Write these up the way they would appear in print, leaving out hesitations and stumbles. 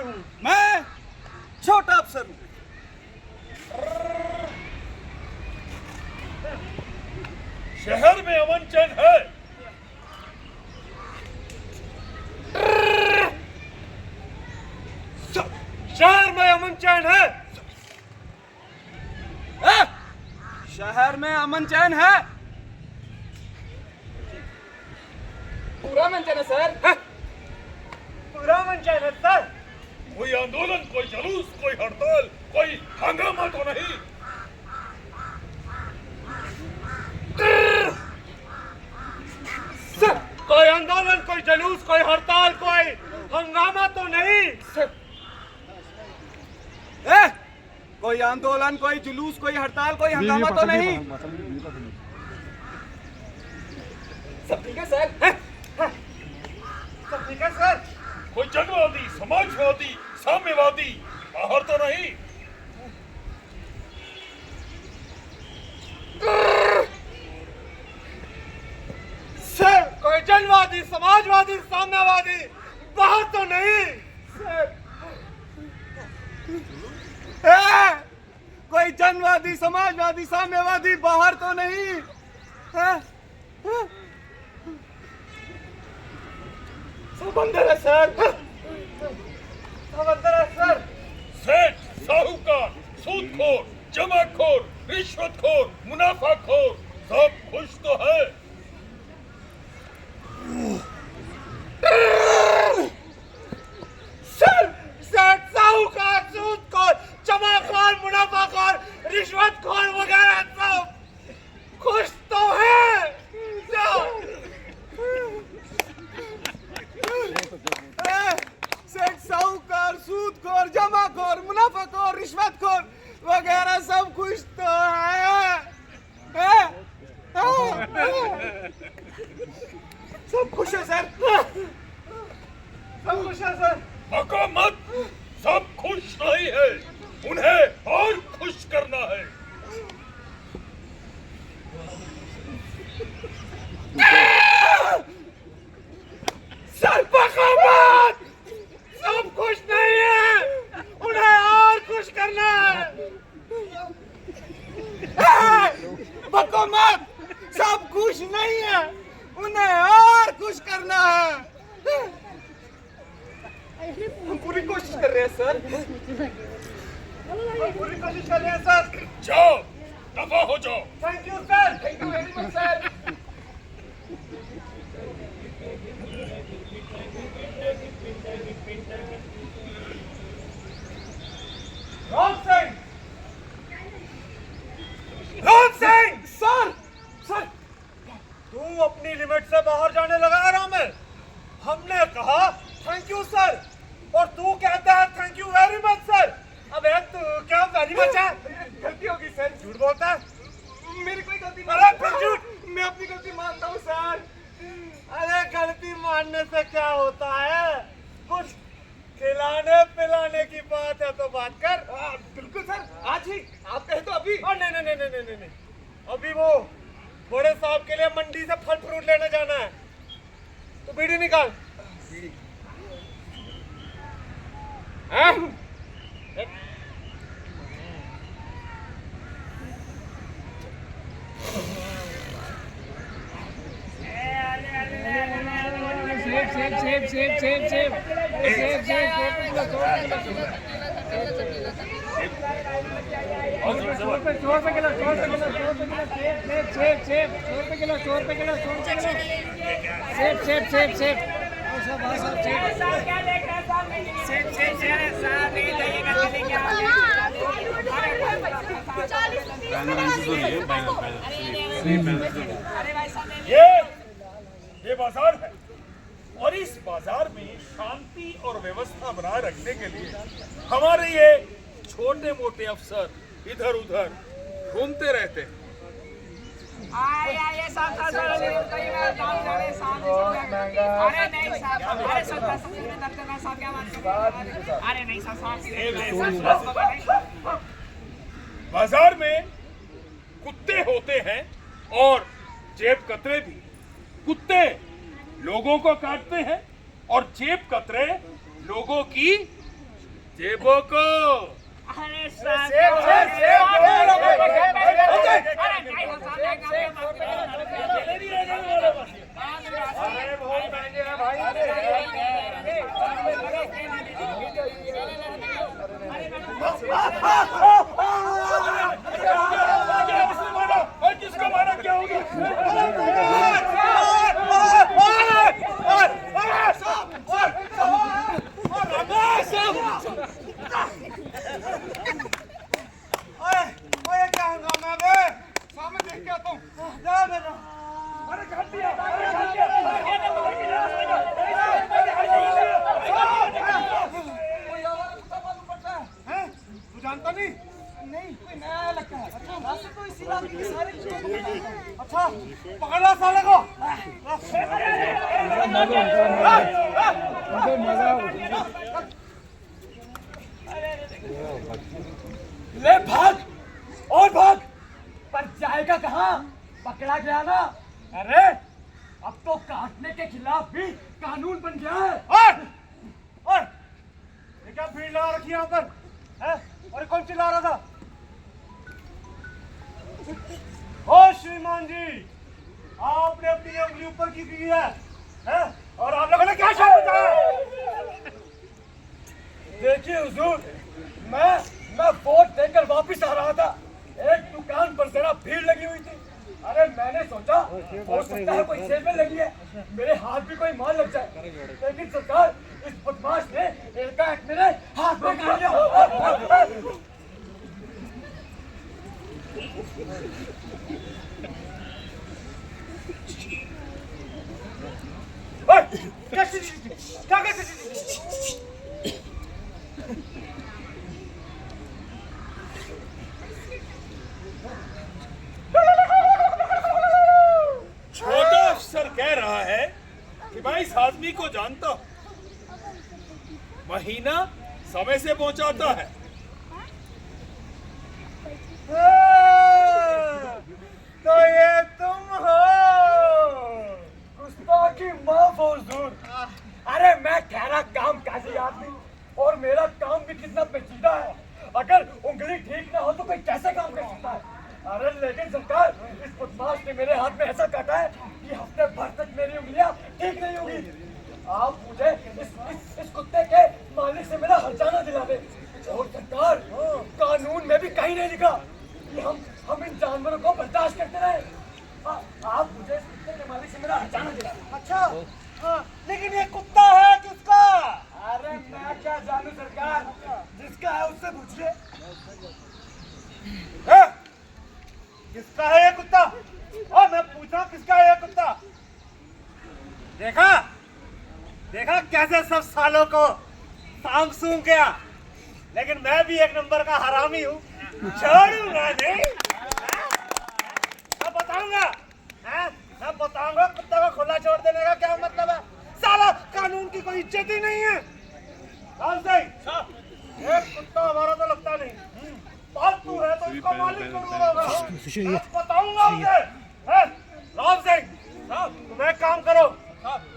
हूँ। मैं छोटा अफसर हूँ। शहर में अमन चैन है। शहर में अमन चैन है। शहर में अमन चैन है। पूरा अमन चैन है सर। पूरा अमन चैन है सर। कोई आंदोलन, कोई जुलूस, कोई हड़ताल, कोई हंगामा तो नहीं। सर कोई आंदोलन, कोई जुलूस, कोई हड़ताल, कोई हंगामा तो नहीं। कोई आंदोलन, कोई जुलूस, कोई हड़ताल, कोई हंगामा तो नहीं। सब ठीक है सर। सब ठीक है सर। कोई जनवादी, समाजवादी, साम्यवादी बाहर तो नहीं। सर कोई जनवादी, समाजवादी, साम्यवादी बाहर तो नहीं। सर कोई जनवादी, समाजवादी, साम्यवादी बाहर तो नहीं। सब अंदर है सर। सब अंदर है सर। सेठ, साहूकार, सूदखोर, जमाखोर, रिश्वतखोर, मुनाफाखोर सब खुश तो है। सर सेठ, साहूकार, सूदखोर, जमाखोर, मुनाफाखोर, रिश्वतखोर वगैरह सब खुश तो है। सेठ, साहूकार, सूदखोर, जमाखोर, मुनाफाखोर, रिश्वतखोर वगैरह सब खुश तो है। सब खुश है सर। सब खुश है सर। भगा मत, सब खुश नहीं है, उन्हें और खुश करना है। सर भगा मत, सब खुश नहीं है, उन्हें और खुश करना है। बको मत, सब खुश नहीं है, उन्हें और खुश करना है। हम पूरी कोशिश कर रहे हैं सर। हम पूरी कोशिश कर रहे हैं सर। जाओ, दफा हो जाओ। Thank you sir. Thank you very much sir. Rohan Singh, Rohan Singh sir. Sir तू अपनी लिमिट से बाहर जाने लगा आराम में। हमने कहा थैंक यू सर और तू कहता है thank you very much sir. अबे तू क्या वेरी मच है? गलती होगी सर। झूठ बोलता है। मेरी कोई गलती नहीं। अरे फिर झूठ। मैं अपनी गलती मानता हूँ सर। अरे गलती मानने से क्या होता है? कुछ खिलाने पिलाने की बात है तो बात कर। बिल्कुल सर, आज ही आप कहे तो अभी। नहीं नहीं नहीं नहीं नहीं नहीं, अभी वो बड़े साहब के लिए मंडी से फल फ्रूट लेने जाना है। तो बीड़ी निकाल। ये बाजार है और इस बाजार में शांति और व्यवस्था बनाए रखने के लिए हमारे ये छोटे मोटे अफसर इधर उधर घूमते रहते हैं। बाजार में कुत्ते होते हैं और जेब कतरे भी। कुत्ते लोगों को काटते हैं और जेब कतरे लोगों की जेबों को। अरे साहब अरे बहुत महंगे हैं भाई। किसको मारा क्या होगा? ओए क्या हंगामा है बे? सामने देख के आता हूँ। जा बेटा। अरे काट दिया, अरे काट दिया। कोई आवारा कुत्ता मालूम पड़ता है? हैं? तू जानता नहीं? नहीं, कोई नया लगता है। अच्छा, वैसे तो इस इलाके के सारे कुत्तों को पता है। अच्छा, पकड़ ला साले को। ले भाग और भाग, पर जाएगा कहाँ? पकड़ा गया ना। अरे अब तो काटने के खिलाफ भी कानून बन गया है। ओए! ये क्या भीड़ लगा रखी है यहाँ पर? हैं? और कौन चिल्ला रहा था? ओ श्रीमान जी, आपने अपनी उंगली ऊपर की है, हैं? और आप लोगों ने क्या शब्द बताया? देखिए हुजूर, मैं वोट देकर वापस आ रहा था। एक दुकान पर जरा भीड़ लगी हुई थी। अरे मैंने सोचा हो सकता है कोई सेल में लगी है, मेरे हाथ भी कोई माल लग जाए। लेकिन सरकार, इस बदमाश ने एकाएक मेरे हाथ में काट लिया। ओए! क्या छोटा अफसर कह रहा है कि मैं इस आदमी को जानता हूं, महीना समय से पहुंचाता है। तो ये तुम हो? गुस्ताखी माफ हो हुजूर। अरे मैं ठहरा काम काजी आदमी, और मेरा काम भी कितना पेचीदा है। अगर उंगली ठीक ना हो तो कोई कैसे काम कर सकता है? अरे लेकिन सरकार, इस बदमाश ने मेरे हाथ में ऐसा काटा है कि हफ्ते भर तक मेरी उंगलियां ठीक नहीं होगी। आप मुझे इस कुत्ते के मालिक से मेरा हर्जाना दिला दे। और सरकार, कानून में भी कहीं नहीं लिखा कि हम इन जानवरों को बर्दाश्त करते रहे। आप मुझे इस कुत्ते के मालिक से मेरा हर्जाना दिला दें। अच्छा, हाँ, लेकिन ये कुत्ता है किसका? अरे मैं क्या जानू सरकार, जिसका है उससे पूछिए। हैं? किसका है ये कुत्ता? और मैं पूछा किसका है ये कुत्ता? देखा कैसे सब सालों को साम सूंघ गया, लेकिन मैं भी एक नंबर का हरामी हूँ, छोड़ूंगा नहीं। मैं बताऊंगा कुत्ता को खुला छोड़ देने का क्या मतलब है। साला कानून की कोई इज्जत ही नहीं है। राम सिंह, ये कुत्ता हमारा तो लगता नहीं, पालतू है तो इसका मालिक करूंगा। मैं बताऊंगा उसे। राम सिंह, तुम एक काम करो,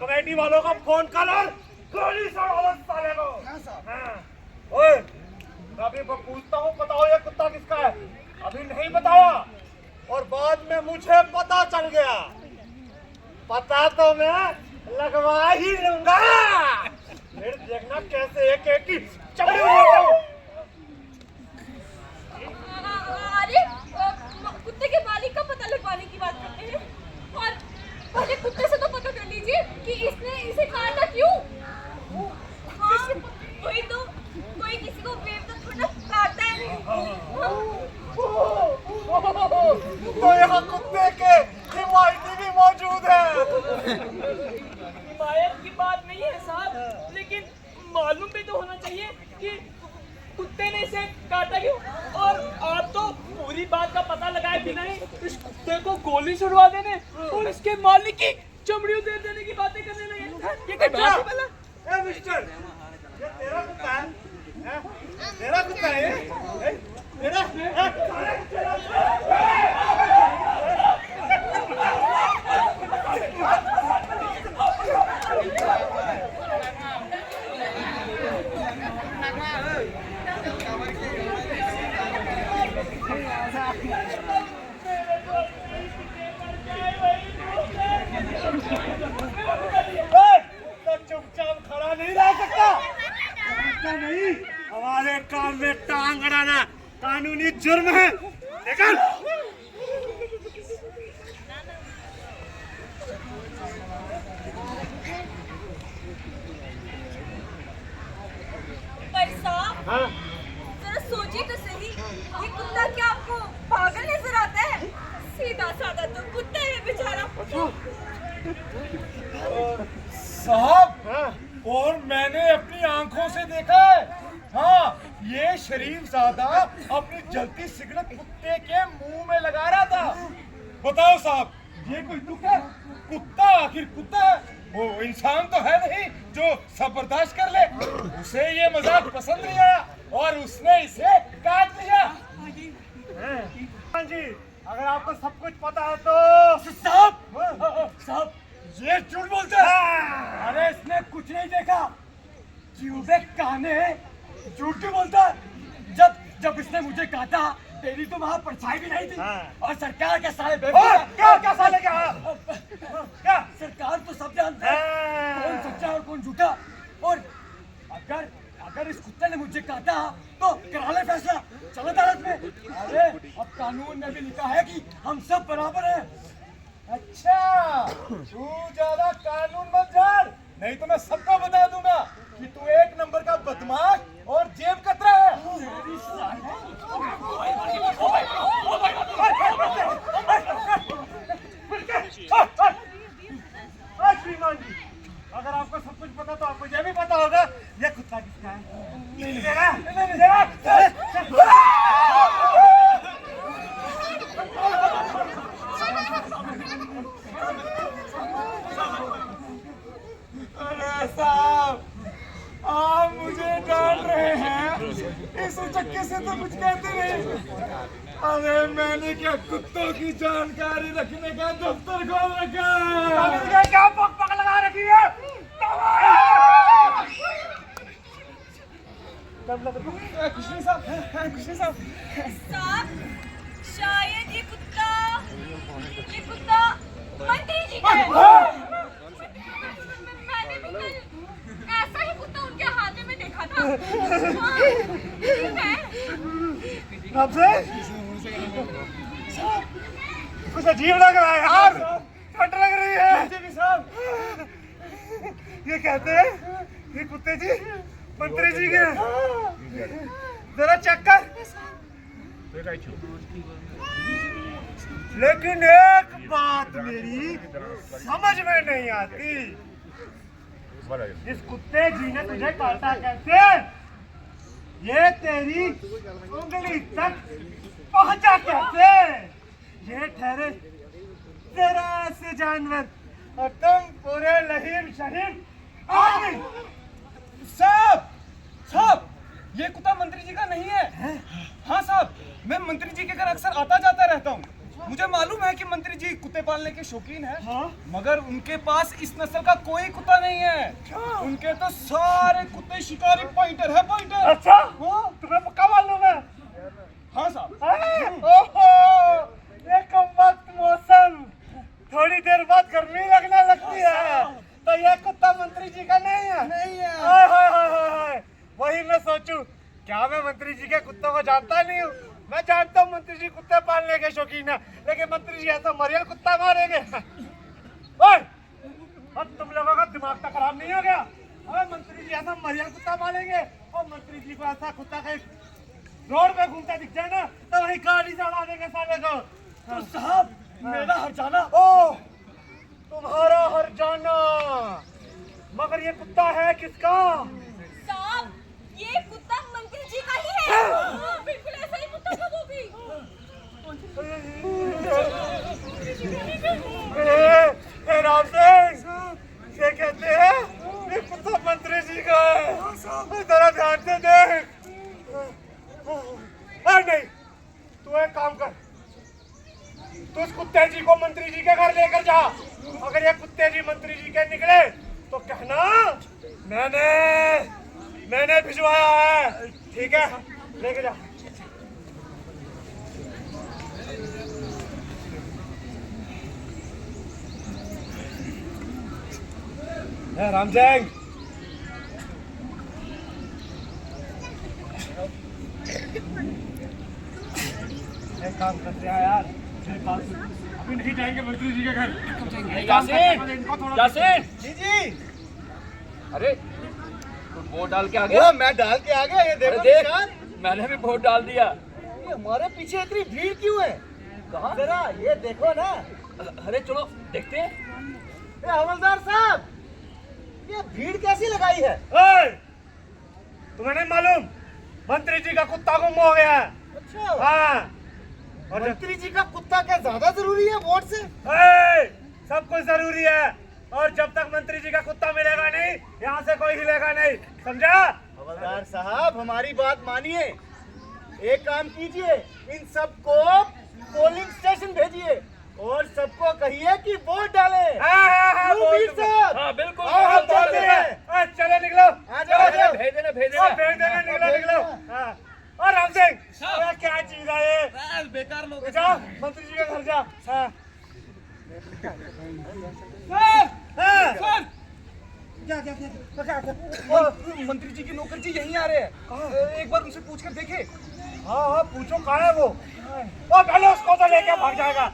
कमेटी वालों को फोन कर और गोली चढ़ाओ साले को। हाँ। ओए, मैं अभी पूछता हूँ, बताओ ये कुत्ता किसका है? अभी नहीं बताया और बाद में मुझे पता चल गया, पता तो मैं लगवा ही लूंगा। फिर देखना कैसे एक एक की चमड़ी उड़ाता हूँ। अरे कुत्ते के मालिक का पता लगवाने की बात करते हैं, और पहले कुत्ते से तो पता कर लीजिए कि इसने इसे काटा क्यों। हाँ, कोई किसी को बेवजह थोड़ा ना काटता है। तो यहाँ कुत्ते के हिमायती भी मौजूद है। हिमायत की बात नहीं है साहब, लेकिन मालूम भी तो होना चाहिए कि कुत्ते ने इसे काटा क्यों। और आप तो पूरी बात का पता लगाए बिना ही इस कुत्ते को गोली छुड़वा देने और इसके मालिक की चमड़ी उधेड़ देने की बातें करने लगे। ये क्या बात है भला? ए मिस्टर, ये तेरा कुत्ता है? तेरा कुत्ता है ये? तेरा? काम में टांग अड़ाना कानूनी जुर्म है। निकल। पर साहब, जरा सोचिए तो सही, ये कुत्ता क्या आपको पागल नजर आता है? सीधा साधा तो कुत्ता है बेचारा। साहब, और मैंने अपनी आंखों से देखा है। हाँ, ये शरीफ ज़ादा अपनी जलती सिगरेट कुत्ते के मुंह में लगा रहा था। बताओ साहब, ये कोई दुख है? कुत्ता आखिर कुत्ता है, वो इंसान तो है नहीं जो सब बर्दाश्त कर ले। उसे ये मजाक पसंद नहीं आया और उसने इसे काट लिया। हाँ जी, अगर आपको सब कुछ पता है तो साहब, ये झूठ बोलते हैं। अरे इसने कुछ नहीं देखा। क्यूबे काने झूठ क्यों बोलता है? जब इसने मुझे काटा तेरी तो वहाँ परछाई भी नहीं थी। और सरकार के साले क्या साले क्या सरकार तो सब जानते हैं कौन सच्चा और कौन झूठा। और अगर इस कुत्ते ने मुझे काटा तो करा ले फैसला, चलो अदालत में। अरे अब कानून में भी लिखा है कि हम सब बराबर हैं। अच्छा, तू ज्यादा कानून मत जान, नहीं तो मैं सबको बता दूंगा कि तू एक नंबर का बदमाश और जेब कतरा है। श्रीमान जी, अगर आपको सब कुछ पता तो आपको ये भी पता होगा ये कुत्ता किसका है। अरे साहब, आप मुझे डांट रहे हैं, इस चक्के से तो कुछ कहते नहीं। अरे मैंने क्या कुत्तों की जानकारी रखने का दफ्तर खोल रखा है। क्या पक लगा रखी है? खुशी साहब, साहब, शायद ये कुत्ता मंत्री जी का है। मैंने भी कल ऐसा ही कुत्ता उनके हाथ में देखा था। हाँ, ठीक है। आपसे कुछ अजीब लग रहा है यार, ठंड लग रही है। साहब, ये कहते हैं ये कुत्ते जी मंत्री जी के, जरा चेक कर। लेकिन एक बात मेरी समझ में नहीं आती, इस कुत्ते जी ने तुझे काटा कैसे? ये तेरी उंगली तक पहुंचा कैसे? ये ठहरे तेरा से जानवर और तुम पूरे लहीम शहीम आदमी। साहब, ये कुत्ता मंत्री जी का नहीं है। हाँ साहब, मैं मंत्री जी के घर अक्सर आता जाता रहता हूँ। मुझे मालूम है कि मंत्री जी कुत्ते पालने के शौकीन हैं। हाँ? मगर उनके पास इस नस्ल का कोई कुत्ता नहीं है। उनके तो सारे कुत्ते शिकारी पॉइंटर है, पॉइंटर। अच्छा, हाँ? तुम्हें पक्का मालूम है? हाँ साहब। ओहो, ये कम वक्त मौसम, थोड़ी देर बाद गर्मी लगने लगती है, तो ये कुत्ता मंत्री जी का नहीं है? नहीं है। हाय हाय हाय हाय हाय, वही मैं सोचूं, क्या मैं मंत्री जी के कुत्तों को जानता नहीं हूँ? मैं जानता हूँ मंत्री जी कुत्ते पालने के शौकीन है, लेकिन मंत्री जी ऐसा मरियल कुत्ता मारेंगे? ओए, अब तुम लोगों का दिमाग तो खराब नहीं हो गया? अरे मंत्री जी ऐसा मरियल कुत्ता पालेंगे? और मंत्री जी को ऐसा कुत्ता कहीं रोड पे घूमता दिख जाए ना तो वही गाड़ी से उड़ा देंगे साले को। तो साहब, मेरा हर्जाना। ओ, तुम्हारा हर्जाना, मगर ये कुत्ता है किसका? साहब, ये कुत्ता मंत्री जी का ही है। हाँ, बिल्कुल ऐसा ही कुत्ता था वो भी। राम सिंह, ये कहते हैं ये कुत्ता मंत्री जी का है। जरा ध्यान से देख। नहीं, तू एक काम कर, तू उस कुत्ते जी को मंत्री जी के घर लेकर जा। अगर ये कुत्ते जी मंत्री जी के निकले तो कहना मैंने भिजवाया है, ठीक है? लेके जा। रामजंग, एक काम करते हैं यार, मेरी बात सुन। अभी नहीं जाएंगे मंत्री जी के घर। यासीन जी जी। अरे तू वोट डाल के आ वो गया? मैं डाल के आ गया, ये अरे देखो देख निशान। मैंने भी वोट डाल दिया। ये हमारे पीछे इतनी भीड़ क्यों है? कहाँ? जरा ये देखो ना। अरे चलो देखते हैं। ए हवलदार साहब, ये भीड़ कैसी लगाई है? ओए, तुम्हें नहीं मालूम मंत्री जी का कुत्ता गुम हो गया है। अच्छा, हाँ, और मंत्री जी का कुत्ता क्या ज्यादा जरूरी है वोट से? सब कुछ जरूरी है, और जब तक मंत्री जी का कुत्ता मिलेगा नहीं, यहाँ से कोई हिलेगा नहीं, समझा? हवलदार साहब, हमारी बात मानिए। एक काम कीजिए, इन सबको पोलिंग स्टेशन भेजिए और सबको कहिए कि वोट डालें। क्यों बोल वीर दूंगा। साहब? हाँ बिल्कुल आओ, हम चलते हैं। चलो निकलो, आ जाओ, आ जाओ। भेज देना भेज और देना। भेज देना, निकलो। हाँ। और राम सिंह, अरे क्या चीज है ये? बेकार लोग जा मंत्री जी के घर जा। हाँ। मंत्री जी की नौकर जी यहीं आ रहे हैं। एक बार उनसे पूछकर देखे। हाँ हाँ, पूछो कहाँ है वो? और पहले उसको तो लेके भाग जाएगा।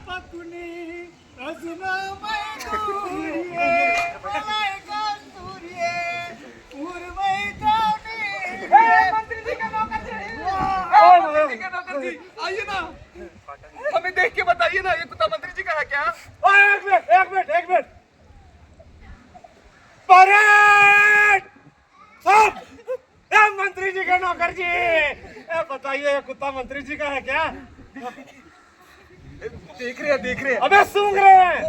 मंत्री जी का नौकर जी, आइए ना, हमें देख के बताइए ना, ये कुत्ता मंत्री जी का है क्या? एक मिनट। परेड! सब! ए मंत्री जी के नौकर जी, बताइए ये कुत्ता मंत्री जी का है क्या? देख रहे हैं। अबे सूंघ रहे हैं।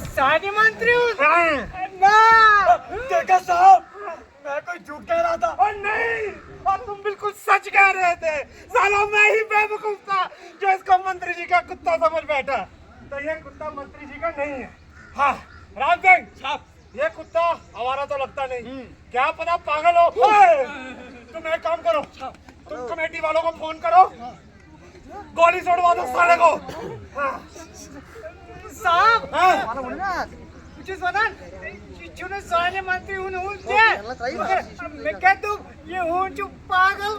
सानी मंत्री हाँ। देखा साहब, मैं कोई झूठ कह रहा था। और नहीं, और तुम बिल्कुल सच कह रहे थे। साला मैं ही बेवकूफ था जो इसको मंत्री जी का कुत्ता समझ बैठा। तो ये कुत्ता मंत्री जी का नहीं है। हाँ राम सिंह साहब, ये कुत्ता हमारा तो लगता नहीं। क्या पता पागल हो। ओए, तुम एक काम करो, तुम कमेटी वालों को फोन करो, गोली छोड़वा दो साले को। हाँ। साहब, हाँ। मुझे सुना चुने सारे मंत्री हूँ मैं कह दूँ ये हूँ चुप पागल।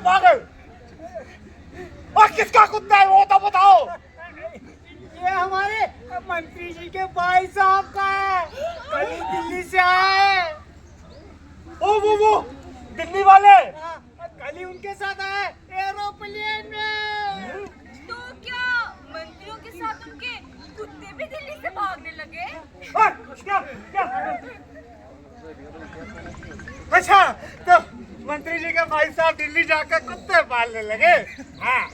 पागल। और किसका कुत्ता है वो तो बताओ। ये हमारे मंत्री जी के भाई साहब का है, कल ही दिल्ली से आया है। वो दिल्ली वाले। कल ही उनके साथ आया एरोप्लेन में। तो क्या मंत्रियों के साथ उनके कुत्ते भी दिल्ली से भागने लगे? क्या? अच्छा, तो मंत्री जी के भाई साहब दिल्ली जाकर कुत्ते पालने लगे। हाँ।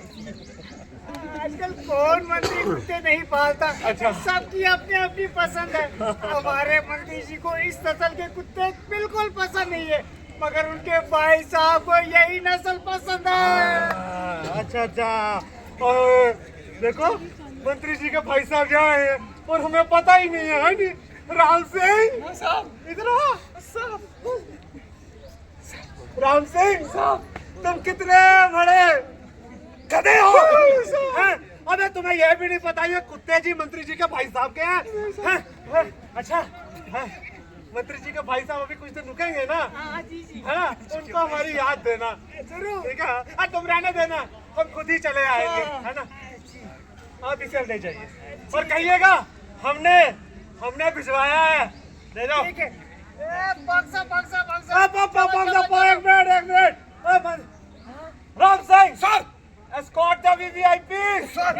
आजकल कौन मंत्री कुत्ते नहीं पालता। अच्छा। सबकी अपनी अपनी पसंद है। हमारे मंत्री जी को इस नस्ल के कुत्ते बिल्कुल पसंद नहीं है, मगर उनके भाई साहब को यही नस्ल पसंद है। अच्छा। और देखो मंत्री जी के भाई साहब यहाँ हैं और हमें पता ही नहीं है नहीं? राम सिंह साहब, इधर आओ। राम सिंह साहब, तुम कितने बड़े गधे हो। हैं? अबे तुम्हें यह भी नहीं पता ये कुत्ते जी मंत्री जी के भाई साहब के हैं? अच्छा, मंत्री जी के भाई साहब अभी कुछ दिन रुकेंगे ना? हाँ जी जी। है ना? उनको हमारी याद देना जरूर। ठीक है? तुम रहने देना, हम खुद ही चले आएंगे, है ना? आप इसे ले जाइए और कहिएगा हमने भिजवाया है। ले जाओ। ठीक है। बक्सा। एक minute. Ram Singh sir, escort the VVIP sir.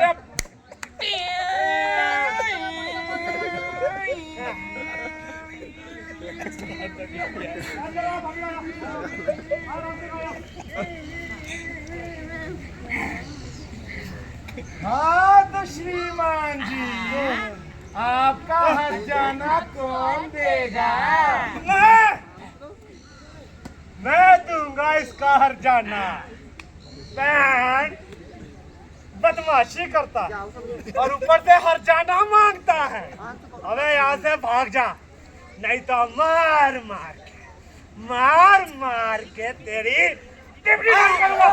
हाँ तो श्रीमान जी, आपका हर्जाना कौन देगा? मैं दूंगा इसका हर्जाना। बैंड बदमाशी करता और ऊपर से हर्जाना मांगता है। अबे यहाँ से भाग जा, नहीं तो मार के तेरी टिप्पणी करूंगा।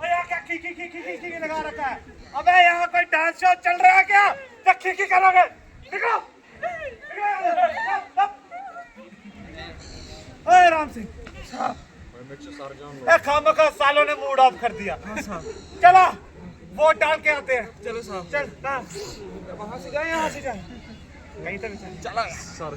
यहाँ क्या खी लगा रखा है? अबे यहाँ कोई डांस शो चल रहा है क्या? क्या खी करोगे? निकलो! ओए राम सिंह, खामखा सालों ने मूड ऑफ कर दिया। चला वोट डाल के आते हैं। चलो साहब। चल वहां से जाए, यहाँ से जाए, कहीं तक चला सर